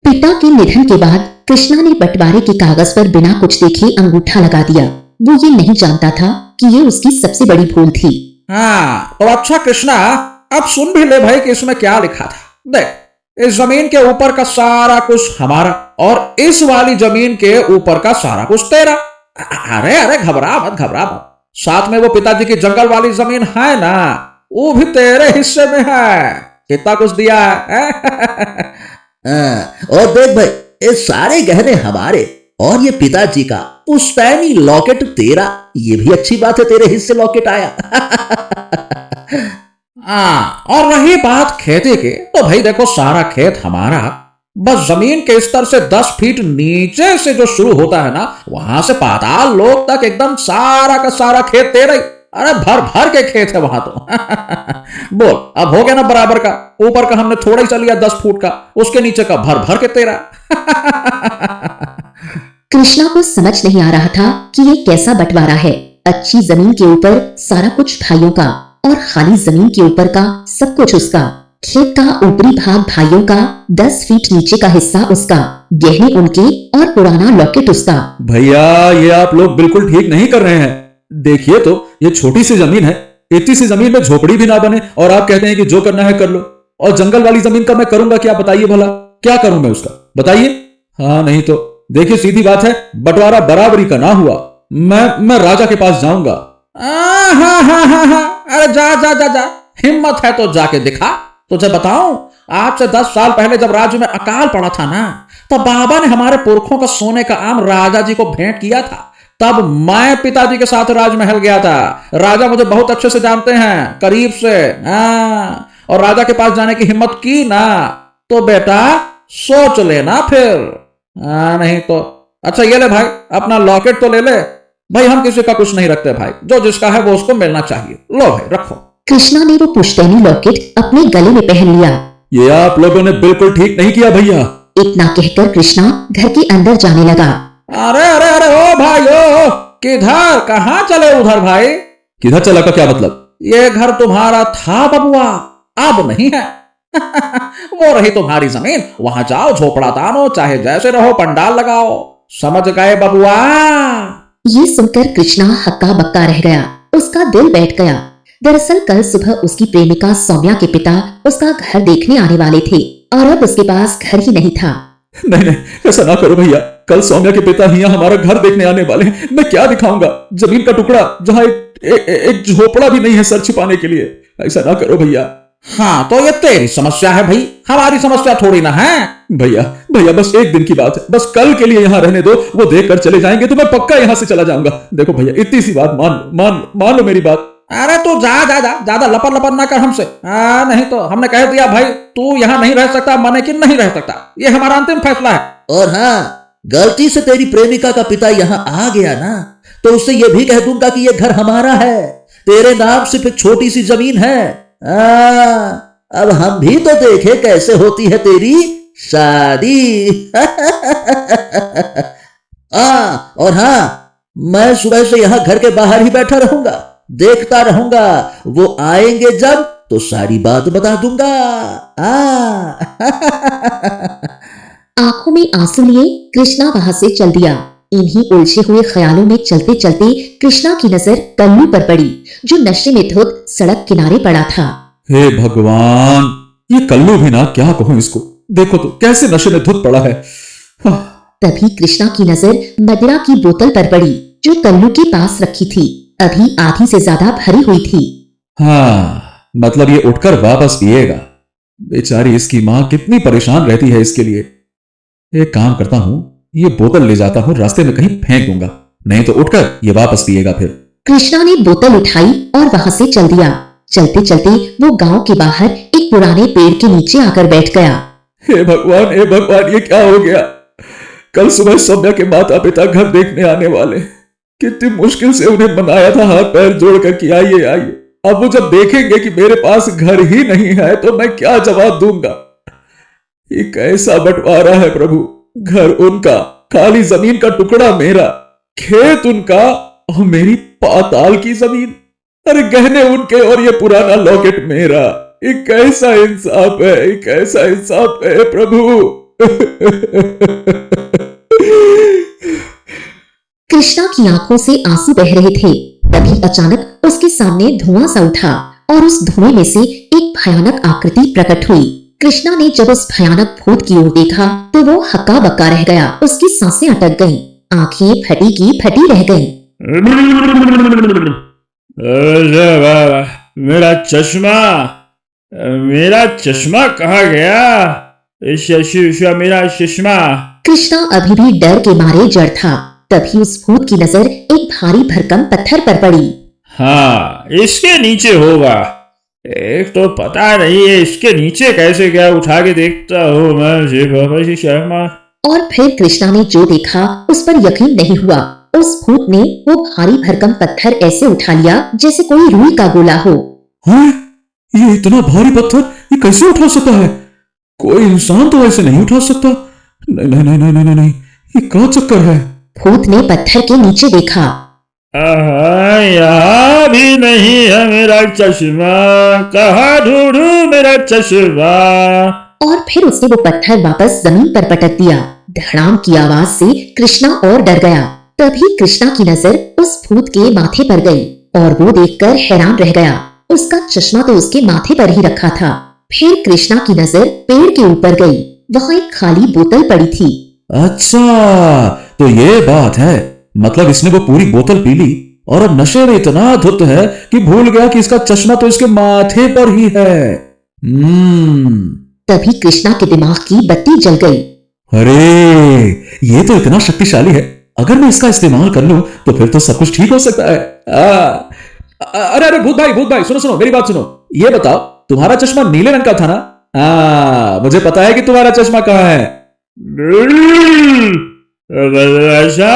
पिता के निधन के बाद कृष्णा ने बंटवारे के कागज पर बिना कुछ देखे अंगूठा लगा दिया। वो ये नहीं जानता था कि ये उसकी सबसे बड़ी भूल थी। हाँ तो अच्छा कृष्णा, अब सुन भी ले भाई कि इसमें क्या लिखा था। देख, इस जमीन के ऊपर का सारा कुछ हमारा और इस वाली जमीन के ऊपर का सारा कुछ तेरा। अरे अरे घबरा मत घबरा मत, साथ में वो पिताजी की जंगल वाली जमीन है ना, वो भी तेरे हिस्से में है। कितना कुछ दिया है। और देख भाई, ये सारे गहने हमारे और ये पिताजी का पुश्तैनी लॉकेट तेरा। ये भी अच्छी बात है, तेरे हिस्से लॉकेट आया। और रही बात खेती की, तो भाई देखो सारा खेत हमारा, बस जमीन के स्तर से 10 फीट नीचे से जो शुरू होता है ना, वहां से पाताल लोक तक एकदम सारा का सारा खेत तेरा ही। अरे भर भर के खेत है वहां तो। बोल, अब हो गया ना बराबर का। ऊपर का हमने थोड़ा ही सा लिया 10 फुट का, उसके नीचे का भर भर के तेरा। कृष्णा को समझ नहीं आ रहा था कि ये कैसा बंटवारा है। अच्छी जमीन के ऊपर सारा कुछ भाइयों का और खाली जमीन के ऊपर का सब कुछ उसका। खेत का ऊपरी भाग भाइयों का, 10 फीट नीचे का हिस्सा उसका, गहने उनके और पुराना लॉकेट उसका। भैया, ये आप लोग बिल्कुल ठीक नहीं कर रहे हैं। देखिए तो, ये छोटी सी जमीन है, इतनी सी जमीन में झोपड़ी भी ना बने और आप कहते हैं कि जो करना है कर लो। और जंगल वाली जमीन का मैं करूंगा क्या, बताइए भला, क्या करूं मैं उसका, बताइए। हाँ नहीं तो देखिए, सीधी बात है, बंटवारा बराबरी का ना हुआ, मैं राजा के पास जाऊंगा। अरे जा जा जा जा, हिम्मत है तो जाके दिखा। तुझे बताऊं, आज से 10 साल पहले जब राज्य में अकाल पड़ा था ना, तब बाबा ने हमारे पुरखों का सोने का आम राजा जी को भेंट किया था। तब मैं पिताजी के साथ राजमहल गया था। राजा मुझे बहुत अच्छे से जानते हैं, करीब से। और राजा के पास जाने की हिम्मत की ना, तो बेटा सोच लेना फिर। नहीं तो अच्छा ये ले भाई, अपना लॉकेट तो ले ले भाई। हम किसी का कुछ नहीं रखते भाई, जो जिसका है वो उसको मिलना चाहिए। लो भाई रखो। कृष्णा ने वो पुश्तैनी लॉकेट अपने गले में पहन लिया। ये आप लोगों ने बिल्कुल ठीक नहीं किया भैया। इतना कहकर कृष्णा घर के अंदर जाने लगा। अरे अरे अरे ओ भाई, ओ किधर, कहाँ चले उधर भाई? किधर चला का क्या मतलब? ये घर तुम्हारा था बबुआ, अब नहीं है। वो रही तुम्हारी जमीन, वहां जाओ, झोपड़ा तानो, चाहे जैसे रहो, पंडाल लगाओ। समझ गए बबुआ? ये सुनकर कृष्णा हक्का बक्का रह गया। उसका दिल बैठ गया। दरअसल कल सुबह उसकी प्रेमिका सौम्या के पिता उसका घर देखने आने वाले थे और अब उसके पास घर ही नहीं था। नहीं नहीं, ऐसा ना करो भैया, कल सौम्या के पिता ही हमारा घर देखने आने वाले हैं। मैं क्या दिखाऊंगा, जमीन का टुकड़ा जहाँ एक झोपड़ा भी नहीं है सर छिपाने के लिए। ऐसा ना करो भैया। हाँ तो ये तेरी समस्या है भाई, हमारी समस्या थोड़ी ना है। भैया भैया, बस एक दिन की बात है, बस कल के लिए यहाँ रहने दो। वो देख कर चले जाएंगे तो मैं पक्का यहाँ से चला जाऊंगा। देखो भैया, इतनी सी बात मान लो मेरी बात। अरे तू जा जा जा, ज्यादा लपर लपर ना कर हमसे। नहीं तो हमने कह दिया भाई, तू यहाँ नहीं रह सकता, माने कि नहीं रह सकता। ये हमारा अंतिम फैसला है। और हाँ, गलती से तेरी प्रेमिका का पिता यहाँ आ गया ना, तो उससे ये भी कह दूंगा कि ये घर हमारा है, तेरे नाम सिर्फ एक छोटी सी जमीन है। अब हम भी तो देखे कैसे होती है तेरी शादी। और हाँ, मैं सुबह से यहाँ घर के बाहर ही बैठा रहूंगा, देखता रहूंगा। वो आएंगे जब तो सारी बात बता दूंगा। आंखों में आंसू लिए कृष्णा वहां से चल दिया। इन्हीं उलझे हुए ख्यालों में चलते चलते कृष्णा की नजर कल्लू पर पड़ी, जो नशे में धुत सड़क किनारे पड़ा था। हे भगवान, ये कल्लू भी ना, क्या कहूं इसको, देखो तो कैसे नशे में धुत पड़ा है। तभी कृष्णा की नजर मदिरा की बोतल पर पड़ी, जो कल्लू के पास रखी थी। अभी आधी से ज्यादा भरी हुई थी। हाँ, मतलब ये उठकर वापस पिएगा। बेचारी इसकी माँ कितनी परेशान रहती है इसके लिए। एक काम करता हूँ, ये बोतल ले जाता हूँ, रास्ते में कहीं फेंक दूंगा, नहीं तो उठकर ये वापस पिएगा फिर। कृष्णा ने बोतल उठाई और वहां से चल दिया। चलते चलते वो गांव के बाहर एक पुराने पेड़ के नीचे आकर बैठ गया। हे भगवान, ये क्या हो गया? कल सुबह सौम्या के माता पिता घर देखने आने वाले, कितनी मुश्किल से उन्हें मनाया था, हाथ पैर जोड़कर कि आइए आइए। अब वो जब देखेंगे कि मेरे पास घर ही नहीं है तो मैं क्या जवाब दूंगा? ये कैसा बंटवारा है प्रभु, घर उनका, खाली जमीन का टुकड़ा मेरा, खेत उनका और मेरी पाताल की जमीन। अरे गहने उनके और ये पुराना लॉकेट मेरा। ये कैसा इंसाफ है, ये कैसा इंसाफ है प्रभु। कृष्णा की आंखों से आंसू बह रहे थे। तभी अचानक उसके सामने धुआं सा उठा और उस धुएं में से एक भयानक आकृति प्रकट हुई। कृष्णा ने जब उस भयानक भूत की ओर देखा तो वो हक्का बक्का रह गया। उसकी सांसें अटक गईं, आंखें फटी की फटी रह गईं। अरे वाह, मेरा चश्मा, मेरा चश्मा कहाँ गया? मेरा चश्मा। कृष्णा अभी भी डर के मारे जड़ था। तभी उस भूत की नजर एक भारी भरकम पत्थर पर पड़ी। हाँ, इसके नीचे होगा। एक तो पता नहीं है इसके नीचे कैसे गया, उठा के देखता हूँ मैं शर्मा। और फिर कृष्णा ने जो देखा उस पर यकीन नहीं हुआ। उस भूत ने वो भारी भरकम पत्थर ऐसे उठा लिया जैसे कोई रुई का गोला हो। हाँ, ये इतना भारी पत्थर ये कैसे उठा सकता है? कोई इंसान तो ऐसे नहीं उठा सकता। नहीं नहीं नहीं नहीं नहीं, नहीं। ये क्या चक्कर है? भूत ने पत्थर के नीचे देखा। यहाँ भी नहीं है मेरा चश्मा, कहाँ ढूंढूं मेरा चश्मा? और फिर उसने वो पत्थर वापस जमीन पर पटक दिया। धड़ाम की आवाज से कृष्णा और डर गया। तभी कृष्णा की नजर उस भूत के माथे पर गई और वो देखकर हैरान रह गया। उसका चश्मा तो उसके माथे पर ही रखा था। फिर कृष्णा की नजर पेड़ के ऊपर गई। वहाँ एक खाली बोतल पड़ी थी। अच्छा, तो ये बात है। मतलब इसने वो पूरी बोतल पी ली और अब नशे में इतना धुत है कि भूल गया कि इसका चश्मा तो इसके माथे पर ही है। तभी कृष्णा के दिमाग की बत्ती जल गई। अरे, ये तो इतना शक्तिशाली है। अगर मैं इसका इस्तेमाल कर लूं तो फिर तो सब कुछ ठीक हो सकता है। अरे अरे भूत भाई सुनो सुनो, मेरी बात सुनो। ये बताओ, तुम्हारा चश्मा नीले रंग का था ना? मुझे पता है कि तुम्हारा चश्मा कहाँ है। अच्छा,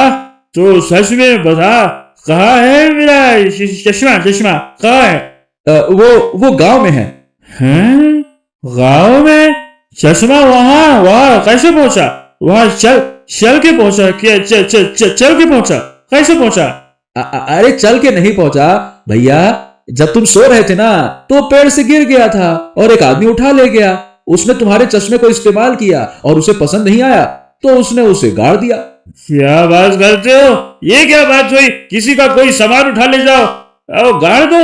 तो सच में बता, कहाँ है मेरा चश्मा? चश्मा कहाँ है? वो गांव में है। हैं? गांव में चश्मा? वहाँ कैसे पहुंचा? वहाँ चल के पहुंचा? क्या चल के पहुंचा? कैसे पहुंचा? अरे चल के नहीं पहुंचा भैया। जब तुम सो रहे थे ना तो पेड़ से गिर गया था और एक आदमी उठा ले गया। उसने तुम्हारे चश्मे को इस्तेमाल किया और उसे पसंद नहीं आया तो उसने उसे गाड़ दिया। क्या बात करते हो? ये क्या बात हुई? किसी का कोई सामान उठा ले जाओ और गाड़ दो?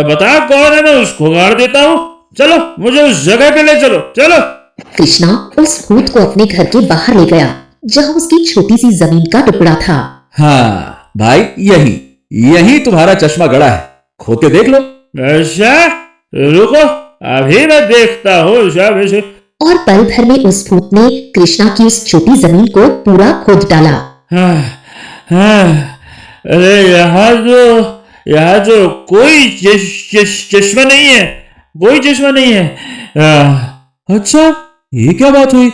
बता कौन है, मैं उसको गाड़ देता हूँ। चलो, मुझे उस जगह पे ले चलो, चलो। कृष्णा उस भूत को अपने घर के बाहर ले गया जहाँ उसकी छोटी सी जमीन का टुकड़ा था। हाँ भाई, यही तुम्हारा चश्मा गड़ा है। खोद के देख लो। अच्छा, रुको, अभी मैं देखता हूँ। और पल भर में उस भूत ने कृष्णा की उस छोटी जमीन को पूरा खोद डाला। अरे यहाँ तो कोई चश्मा नहीं है, कोई चश्मा नहीं है। अच्छा, ये क्या बात हुई?